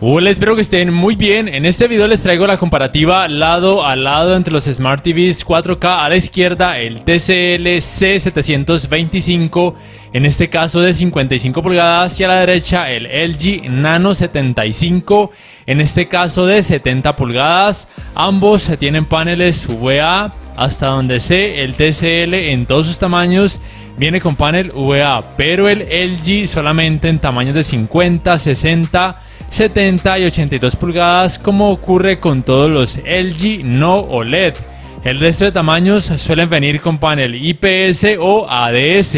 Hola, espero que estén muy bien. En este video les traigo la comparativa lado a lado entre los Smart TVs 4K. A la izquierda el TCL C725, en este caso de 55 pulgadas, y a la derecha el LG Nano 75, en este caso de 70 pulgadas. Ambos tienen paneles VA. Hasta donde sé, el TCL en todos sus tamaños viene con panel VA, pero el LG solamente en tamaños de 50, 60, 70 y 82 pulgadas, como ocurre con todos los LG no OLED. El resto de tamaños suelen venir con panel IPS o ADS.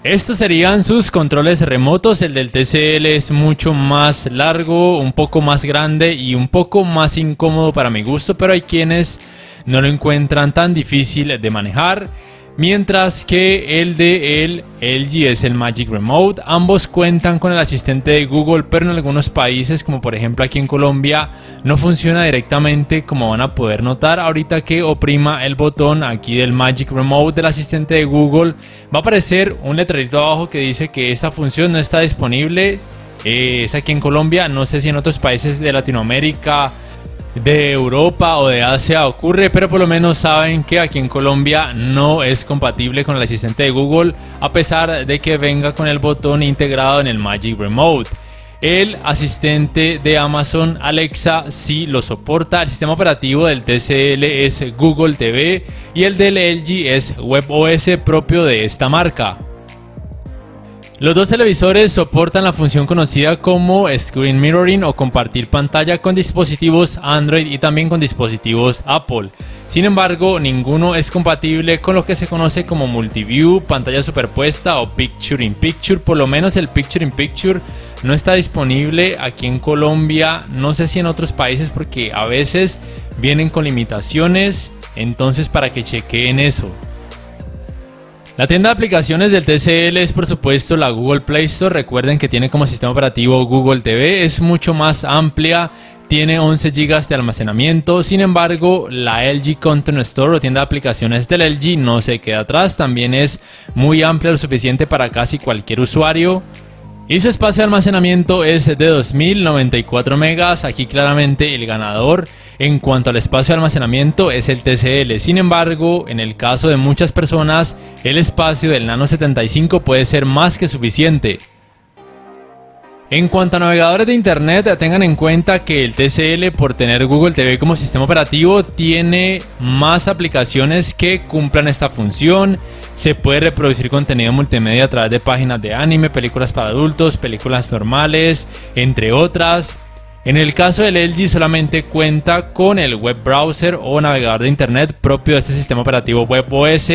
Estos serían sus controles remotos. El del TCL es mucho más largo, un poco más grande y un poco más incómodo para mi gusto, pero hay quienes no lo encuentran tan difícil de manejar. Mientras que el de el LG es el Magic Remote. Ambos cuentan con el asistente de Google, pero en algunos países, como por ejemplo aquí en Colombia, no funciona directamente, como van a poder notar. Ahorita que oprima el botón aquí del Magic Remote del asistente de Google, va a aparecer un letrerito abajo que dice que esta función no está disponible. Es aquí en Colombia, no sé si en otros países de Latinoamérica, de Europa o de Asia ocurre, pero por lo menos saben que aquí en Colombia no es compatible con el asistente de Google, a pesar de que venga con el botón integrado en el Magic Remote. El asistente de Amazon Alexa sí lo soporta. El sistema operativo del TCL es Google TV y el del LG es WebOS, propio de esta marca. Los dos televisores soportan la función conocida como Screen Mirroring o compartir pantalla con dispositivos Android y también con dispositivos Apple. Sin embargo, ninguno es compatible con lo que se conoce como Multiview, pantalla superpuesta o Picture in Picture. Por lo menos el Picture in Picture no está disponible aquí en Colombia. No sé si en otros países, porque a veces vienen con limitaciones. Entonces, para que chequeen eso. La tienda de aplicaciones del TCL es por supuesto la Google Play Store. Recuerden que tiene como sistema operativo Google TV, es mucho más amplia, tiene 11 GB de almacenamiento. Sin embargo, la LG Content Store o tienda de aplicaciones del LG no se queda atrás, también es muy amplia, lo suficiente para casi cualquier usuario. Y su espacio de almacenamiento es de 2094 megas. Aquí claramente el ganador en cuanto al espacio de almacenamiento es el TCL. Sin embargo, en el caso de muchas personas, el espacio del Nano 75 puede ser más que suficiente. En cuanto a navegadores de internet, tengan en cuenta que el TCL, por tener Google TV como sistema operativo, tiene más aplicaciones que cumplan esta función. Se puede reproducir contenido multimedia a través de páginas de anime, películas para adultos, películas normales, entre otras. En el caso del LG solamente cuenta con el web browser o navegador de internet propio de este sistema operativo WebOS,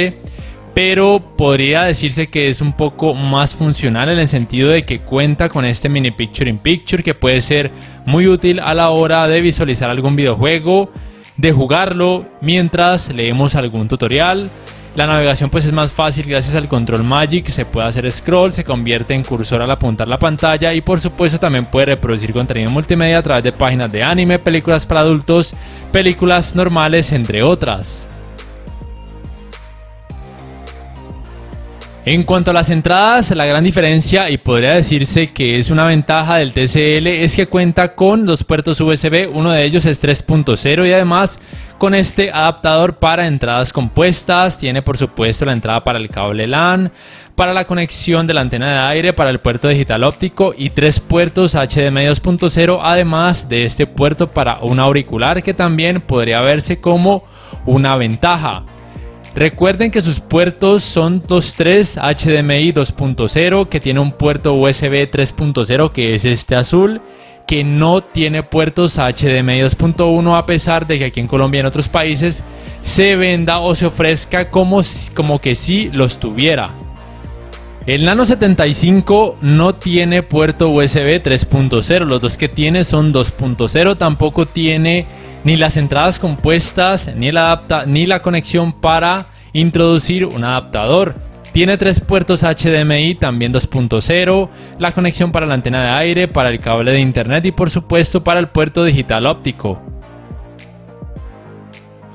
pero podría decirse que es un poco más funcional en el sentido de que cuenta con este mini Picture in Picture, que puede ser muy útil a la hora de visualizar algún videojuego, de jugarlo mientras leemos algún tutorial. La navegación pues es más fácil gracias al control Magic, se puede hacer scroll, se convierte en cursor al apuntar la pantalla y por supuesto también puede reproducir contenido multimedia a través de páginas de anime, películas para adultos, películas normales, entre otras. En cuanto a las entradas, la gran diferencia, y podría decirse que es una ventaja del TCL, es que cuenta con dos puertos USB, uno de ellos es 3.0 y además con este adaptador para entradas compuestas. Tiene por supuesto la entrada para el cable LAN, para la conexión de la antena de aire, para el puerto digital óptico y tres puertos HDMI 2.0, además de este puerto para un auricular, que también podría verse como una ventaja. Recuerden que sus puertos son 2.3 HDMI 2.0, que tiene un puerto USB 3.0, que es este azul, que no tiene puertos HDMI 2.1, a pesar de que aquí en Colombia y en otros países se venda o se ofrezca como que sí los tuviera. El Nano 75 no tiene puerto USB 3.0, los dos que tiene son 2.0, tampoco tiene ni las entradas compuestas ni la conexión para introducir un adaptador. Tiene tres puertos HDMI también 2.0, la conexión para la antena de aire, para el cable de internet y por supuesto para el puerto digital óptico.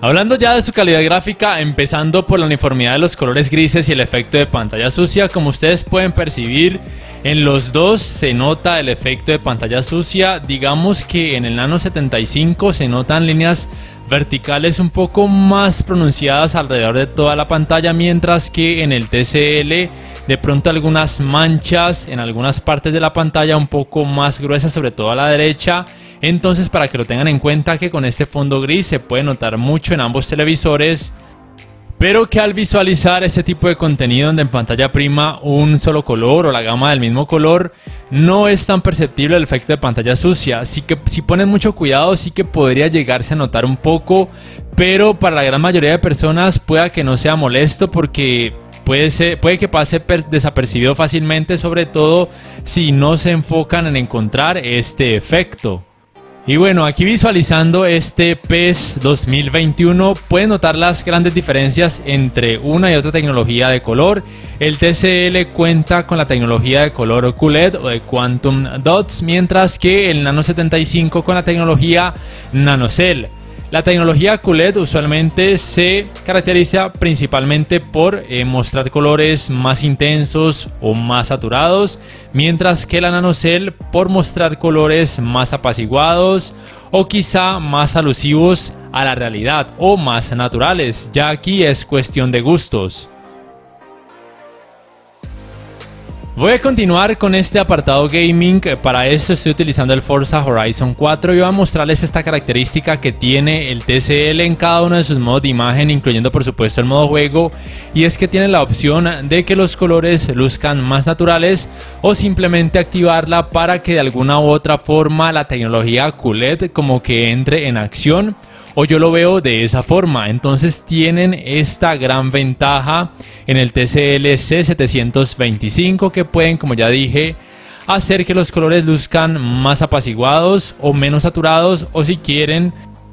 Hablando ya de su calidad gráfica, empezando por la uniformidad de los colores grises y el efecto de pantalla sucia, como ustedes pueden percibir, en los dos se nota el efecto de pantalla sucia. Digamos que en el Nano 75 se notan líneas verticales un poco más pronunciadas alrededor de toda la pantalla, mientras que en el TCL de pronto algunas manchas en algunas partes de la pantalla un poco más gruesas, sobre todo a la derecha. Entonces, para que lo tengan en cuenta, que con este fondo gris se puede notar mucho en ambos televisores, pero que al visualizar este tipo de contenido donde en pantalla prima un solo color o la gama del mismo color, no es tan perceptible el efecto de pantalla sucia. Así que si ponen mucho cuidado, sí que podría llegarse a notar un poco, pero para la gran mayoría de personas pueda que no sea molesto, porque puede que pase desapercibido fácilmente, sobre todo si no se enfocan en encontrar este efecto. Y bueno, aquí visualizando este PES 2021 pueden notar las grandes diferencias entre una y otra tecnología de color. El TCL cuenta con la tecnología de color QLED o de Quantum Dots, mientras que el Nano 75 con la tecnología NanoCell. La tecnología QLED usualmente se caracteriza principalmente por mostrar colores más intensos o más saturados, mientras que la NanoCell por mostrar colores más apaciguados o quizá más alusivos a la realidad o más naturales. Ya aquí es cuestión de gustos. Voy a continuar con este apartado gaming. Para esto estoy utilizando el Forza Horizon 4 y voy a mostrarles esta característica que tiene el TCL en cada uno de sus modos de imagen, incluyendo por supuesto el modo juego, y es que tiene la opción de que los colores luzcan más naturales o simplemente activarla para que de alguna u otra forma la tecnología QLED como que entre en acción, o yo lo veo de esa forma. Entonces tienen esta gran ventaja en el TCL C725, que pueden, como ya dije, hacer que los colores luzcan más apaciguados o menos saturados, o si quieren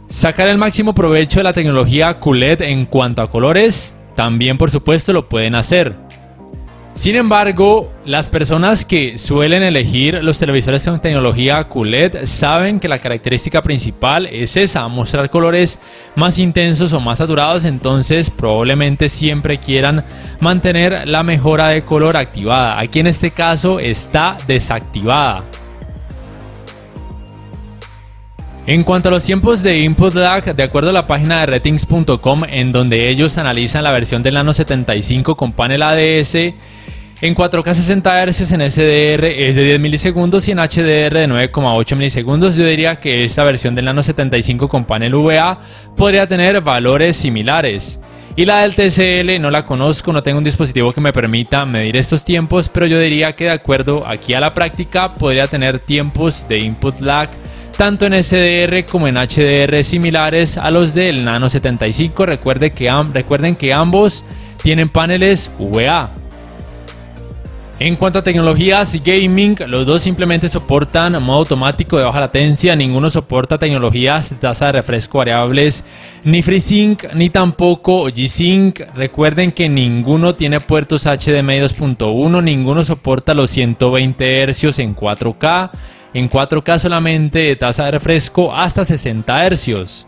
sacar el máximo provecho de la tecnología QLED en cuanto a colores, también por supuesto lo pueden hacer. Sin embargo, las personas que suelen elegir los televisores con tecnología QLED saben que la característica principal es esa, mostrar colores más intensos o más saturados. Entonces probablemente siempre quieran mantener la mejora de color activada. Aquí en este caso está desactivada. En cuanto a los tiempos de input lag, de acuerdo a la página de Ratings.com, en donde ellos analizan la versión del Nano 75 con panel ADS, en 4K 60 Hz en SDR es de 10 milisegundos y en HDR de 9,8 milisegundos. Yo diría que esta versión del Nano 75 con panel VA podría tener valores similares. Y la del TCL no la conozco, no tengo un dispositivo que me permita medir estos tiempos, pero yo diría que de acuerdo aquí a la práctica podría tener tiempos de input lag tanto en SDR como en HDR similares a los del Nano 75. Recuerden que ambos tienen paneles VA. En cuanto a tecnologías gaming, los dos simplemente soportan modo automático de baja latencia. Ninguno soporta tecnologías de tasa de refresco variables, ni FreeSync, ni tampoco G-Sync. Recuerden que ninguno tiene puertos HDMI 2.1, ninguno soporta los 120 Hz en 4K. En 4K solamente de tasa de refresco hasta 60 Hz.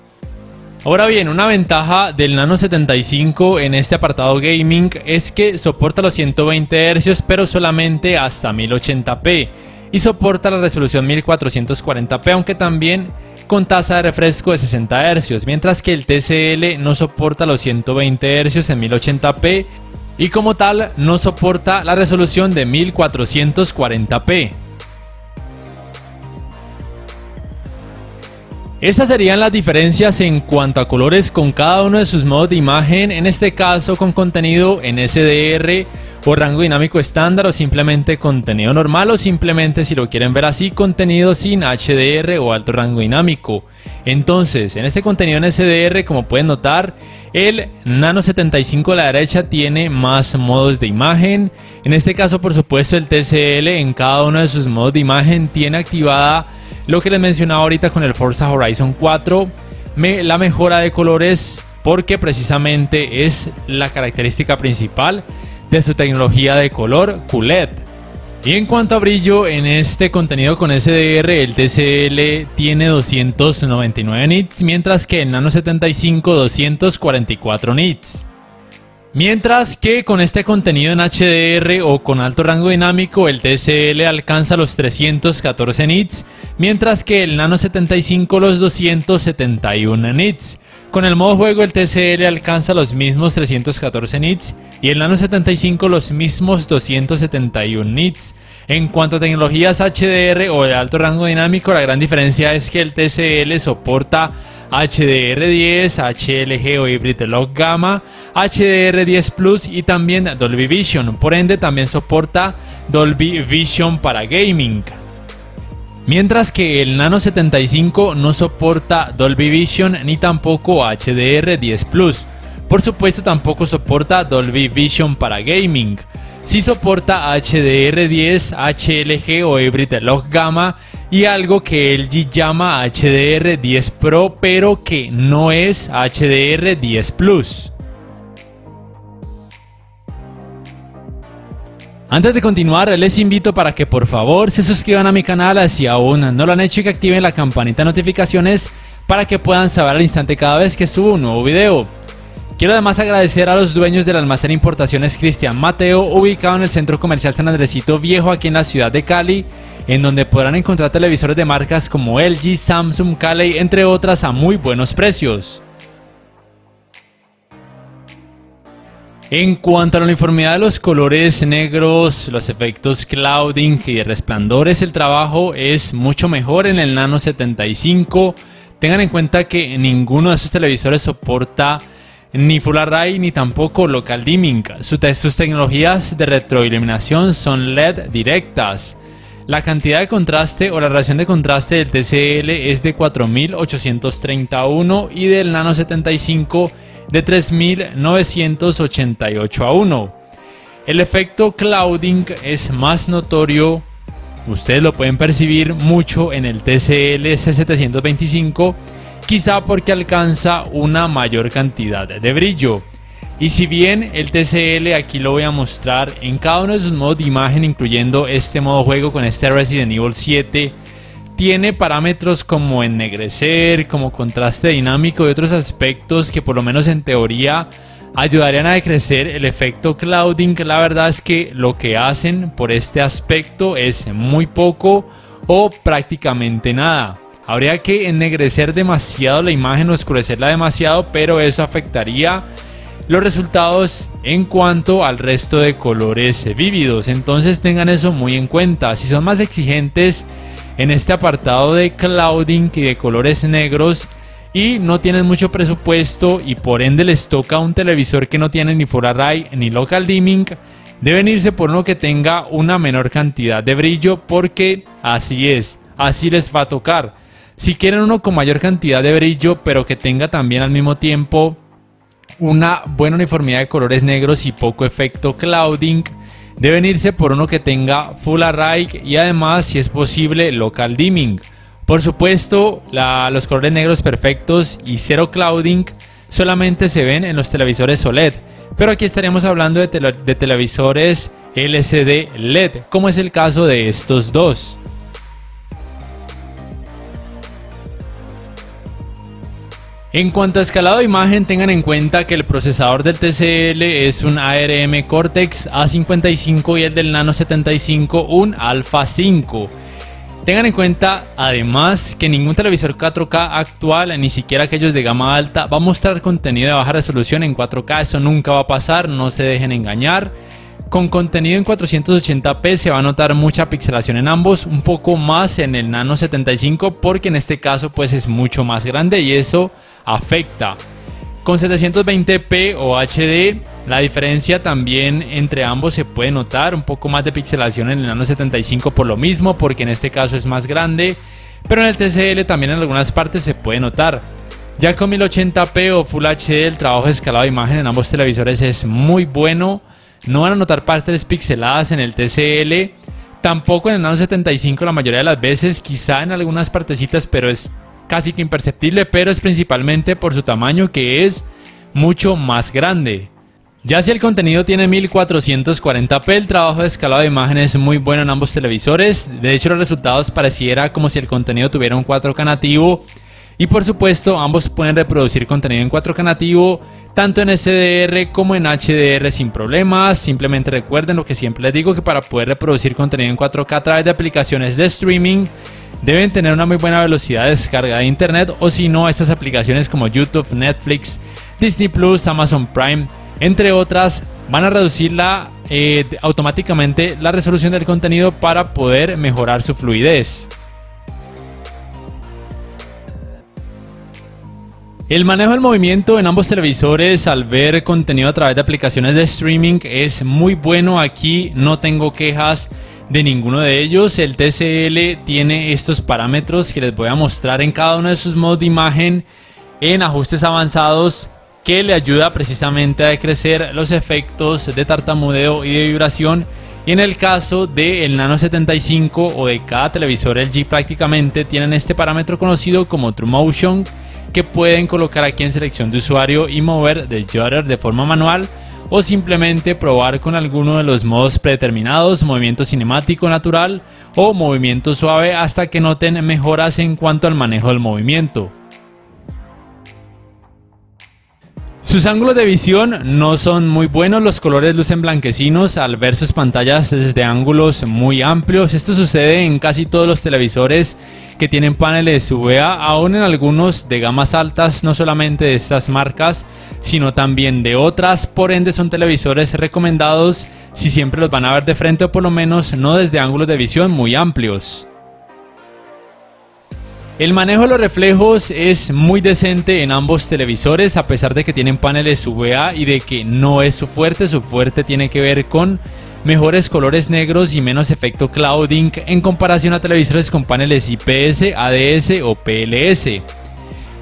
Ahora bien, una ventaja del Nano 75 en este apartado gaming es que soporta los 120 Hz, pero solamente hasta 1080p, y soporta la resolución 1440p, aunque también con tasa de refresco de 60 Hz, mientras que el TCL no soporta los 120 Hz en 1080p y como tal no soporta la resolución de 1440p. Estas serían las diferencias en cuanto a colores con cada uno de sus modos de imagen, en este caso con contenido en SDR o rango dinámico estándar, o simplemente contenido normal, o simplemente, si lo quieren ver así, contenido sin HDR o alto rango dinámico. Entonces, en este contenido en SDR, como pueden notar, el Nano 75 a la derecha tiene más modos de imagen. En este caso, por supuesto, el TCL en cada uno de sus modos de imagen tiene activada lo que les mencionaba ahorita con el Forza Horizon 4, la mejora de colores, porque precisamente es la característica principal de su tecnología de color QLED. Y en cuanto a brillo, en este contenido con SDR, el TCL tiene 299 nits, mientras que el Nano 75 244 nits. Mientras que con este contenido en HDR o con alto rango dinámico, el TCL alcanza los 314 nits, mientras que el Nano 75 los 271 nits. Con el modo juego, el TCL alcanza los mismos 314 nits y el Nano 75 los mismos 271 nits. En cuanto a tecnologías HDR o de alto rango dinámico, la gran diferencia es que el TCL soporta HDR10, HLG o Hybrid Lock Gamma, HDR10 Plus y también Dolby Vision. Por ende, también soporta Dolby Vision para gaming. Mientras que el Nano 75 no soporta Dolby Vision ni tampoco HDR10 Plus. Por supuesto, tampoco soporta Dolby Vision para gaming. Sí soporta HDR10, HLG o Hybrid Lock Gamma y algo que LG llama HDR10 Pro, pero que no es HDR10 Plus. Antes de continuar, les invito para que por favor se suscriban a mi canal si aún no lo han hecho y que activen la campanita de notificaciones para que puedan saber al instante cada vez que subo un nuevo video. Quiero además agradecer a los dueños del almacén Importaciones Cristian Mateo, ubicado en el Centro Comercial San Andresito Viejo aquí en la ciudad de Cali, en donde podrán encontrar televisores de marcas como LG, Samsung, Caley, entre otras a muy buenos precios. En cuanto a la uniformidad de los colores negros, los efectos clouding y de resplandores, el trabajo es mucho mejor en el Nano 75. Tengan en cuenta que ninguno de esos televisores soporta ni Full Array ni tampoco Local Dimming. Sus tecnologías de retroiluminación son LED directas. La cantidad de contraste o la relación de contraste del TCL es de 4831 y del Nano 75 de 3988 a 1. El efecto clouding es más notorio, ustedes lo pueden percibir mucho en el TCL C725, quizá porque alcanza una mayor cantidad de brillo. Y si bien el TCL, aquí lo voy a mostrar en cada uno de sus modos de imagen, incluyendo este modo juego con este Resident Evil 7, tiene parámetros como ennegrecer, como contraste dinámico y otros aspectos que por lo menos en teoría ayudarían a decrecer el efecto clouding. La verdad es que lo que hacen por este aspecto es muy poco o prácticamente nada. Habría que ennegrecer demasiado la imagen o oscurecerla demasiado, pero eso afectaría los resultados en cuanto al resto de colores vívidos. Entonces tengan eso muy en cuenta. Si son más exigentes en este apartado de clouding y de colores negros y no tienen mucho presupuesto y por ende les toca un televisor que no tiene ni Full Array ni Local Dimming, deben irse por uno que tenga una menor cantidad de brillo, porque así es, así les va a tocar. Si quieren uno con mayor cantidad de brillo pero que tenga también al mismo tiempo una buena uniformidad de colores negros y poco efecto clouding, deben irse por uno que tenga Full Array y además, si es posible, Local Dimming. Por supuesto, los colores negros perfectos y cero clouding solamente se ven en los televisores OLED, pero aquí estaríamos hablando de televisores LCD LED, como es el caso de estos dos. En cuanto a escalado de imagen, tengan en cuenta que el procesador del TCL es un ARM Cortex A55 y el del Nano 75 un Alpha 5. Tengan en cuenta además que ningún televisor 4K actual, ni siquiera aquellos de gama alta, va a mostrar contenido de baja resolución en 4K. Eso nunca va a pasar, no se dejen engañar. Con contenido en 480p se va a notar mucha pixelación en ambos, un poco más en el Nano 75 porque en este caso pues es mucho más grande y eso afecta. Con 720p o HD, la diferencia también entre ambos se puede notar, un poco más de pixelación en el Nano 75 por lo mismo, porque en este caso es más grande, pero en el TCL también en algunas partes se puede notar. Ya con 1080p o Full HD, el trabajo de escalado de imagen en ambos televisores es muy bueno. No van a notar partes pixeladas en el TCL, tampoco en el Nano 75 la mayoría de las veces, quizá en algunas partecitas, pero es casi que imperceptible, pero es principalmente por su tamaño, que es mucho más grande. Ya si el contenido tiene 1440p, el trabajo de escalado de imagen es muy bueno en ambos televisores. De hecho, los resultados pareciera como si el contenido tuviera un 4K nativo. Y por supuesto, ambos pueden reproducir contenido en 4K nativo, tanto en SDR como en HDR sin problemas. Simplemente recuerden lo que siempre les digo, que para poder reproducir contenido en 4K a través de aplicaciones de streaming, deben tener una muy buena velocidad de descarga de internet, o si no, estas aplicaciones como YouTube, Netflix, Disney Plus, Amazon Prime, entre otras, van a reducir automáticamente la resolución del contenido para poder mejorar su fluidez. El manejo del movimiento en ambos televisores al ver contenido a través de aplicaciones de streaming es muy bueno. Aquí no tengo quejas de ninguno de ellos. El TCL tiene estos parámetros que les voy a mostrar en cada uno de sus modos de imagen en ajustes avanzados, que le ayuda precisamente a decrecer los efectos de tartamudeo y de vibración. Y en el caso del Nano 75 o de cada televisor LG, prácticamente tienen este parámetro conocido como TrueMotion, que pueden colocar aquí en selección de usuario y mover del shutter de forma manual, o simplemente probar con alguno de los modos predeterminados, movimiento cinemático natural o movimiento suave, hasta que noten mejoras en cuanto al manejo del movimiento. Sus ángulos de visión no son muy buenos, los colores lucen blanquecinos al ver sus pantallas desde ángulos muy amplios. Esto sucede en casi todos los televisores que tienen paneles VA, aún en algunos de gamas altas, no solamente de estas marcas, sino también de otras. Por ende, son televisores recomendados si siempre los van a ver de frente, o por lo menos no desde ángulos de visión muy amplios. El manejo de los reflejos es muy decente en ambos televisores, a pesar de que tienen paneles VA y de que no es su fuerte tiene que ver con mejores colores negros y menos efecto clouding en comparación a televisores con paneles IPS, ADS o PLS.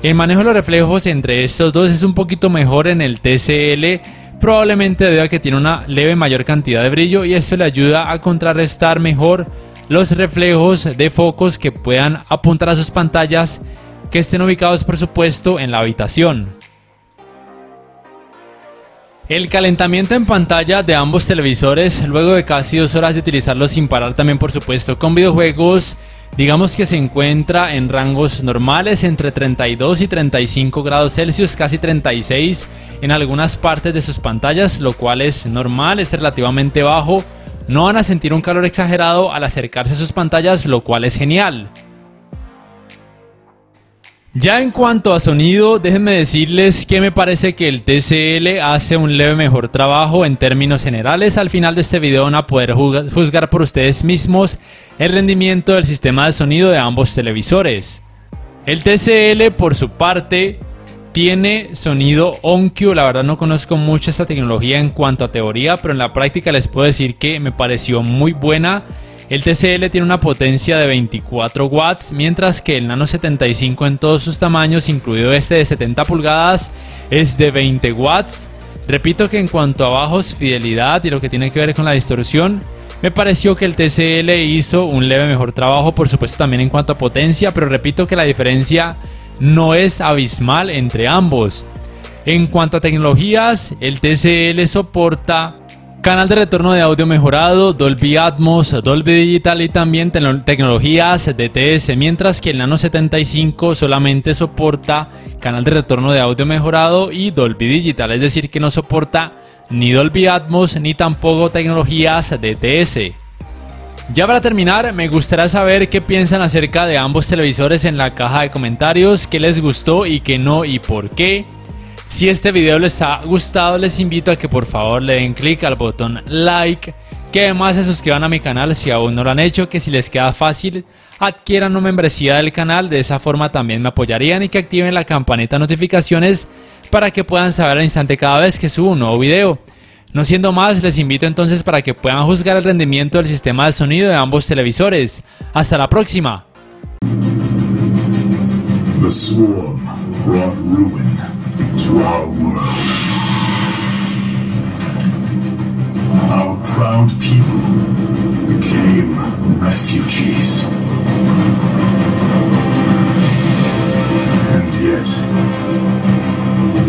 El manejo de los reflejos entre estos dos es un poquito mejor en el TCL, probablemente debido a que tiene una leve mayor cantidad de brillo, y esto le ayuda a contrarrestar mejor los reflejos de focos que puedan apuntar a sus pantallas, que estén ubicados por supuesto en la habitación. El calentamiento en pantalla de ambos televisores, luego de casi 2 horas de utilizarlos sin parar, también por supuesto con videojuegos, digamos que se encuentra en rangos normales entre 32 y 35 grados Celsius, casi 36 en algunas partes de sus pantallas, lo cual es normal, es relativamente bajo. No van a sentir un calor exagerado al acercarse a sus pantallas, lo cual es genial. Ya en cuanto a sonido, déjenme decirles que me parece que el TCL hace un leve mejor trabajo en términos generales. Al final de este video van a poder juzgar por ustedes mismos el rendimiento del sistema de sonido de ambos televisores. El TCL, por su parte, tiene sonido OnCue. La verdad no conozco mucho esta tecnología en cuanto a teoría, pero en la práctica les puedo decir que me pareció muy buena. El TCL tiene una potencia de 24 watts, mientras que el Nano 75 en todos sus tamaños, incluido este de 70 pulgadas, es de 20 watts. Repito que en cuanto a bajos, fidelidad y lo que tiene que ver con la distorsión, me pareció que el TCL hizo un leve mejor trabajo, por supuesto también en cuanto a potencia, pero repito que la diferencia no es abismal entre ambos. En cuanto a tecnologías, el TCL soporta canal de retorno de audio mejorado, Dolby Atmos, Dolby Digital y también tecnologías DTS, mientras que el Nano 75 solamente soporta canal de retorno de audio mejorado y Dolby Digital, es decir que no soporta ni Dolby Atmos ni tampoco tecnologías DTS. Ya para terminar, me gustaría saber qué piensan acerca de ambos televisores en la caja de comentarios, qué les gustó y qué no y por qué. Si este video les ha gustado, les invito a que por favor le den clic al botón like, que además se suscriban a mi canal si aún no lo han hecho, que si les queda fácil adquieran una membresía del canal, de esa forma también me apoyarían, y que activen la campanita de notificaciones para que puedan saber al instante cada vez que subo un nuevo video. No siendo más, les invito entonces para que puedan juzgar el rendimiento del sistema de sonido de ambos televisores. ¡Hasta la próxima! The swarm brought ruin to our world. Our proud people became refugees. And yet,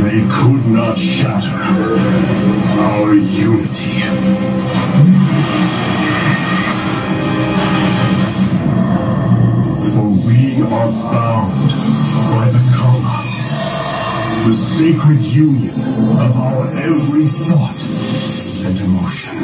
they could not shatter our unity. For we are bound by the Kala, the sacred union of our every thought and emotion.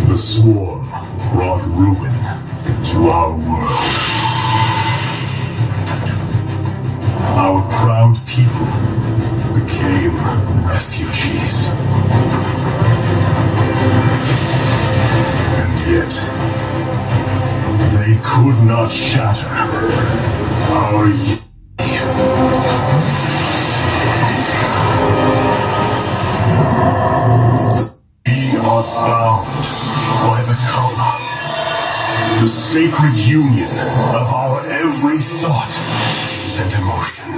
The swarm brought ruin to our world. Our proud people became refugees. And yet, they could not shatter our unity. We are bound by the Kala, the sacred union of our every thought and emotion.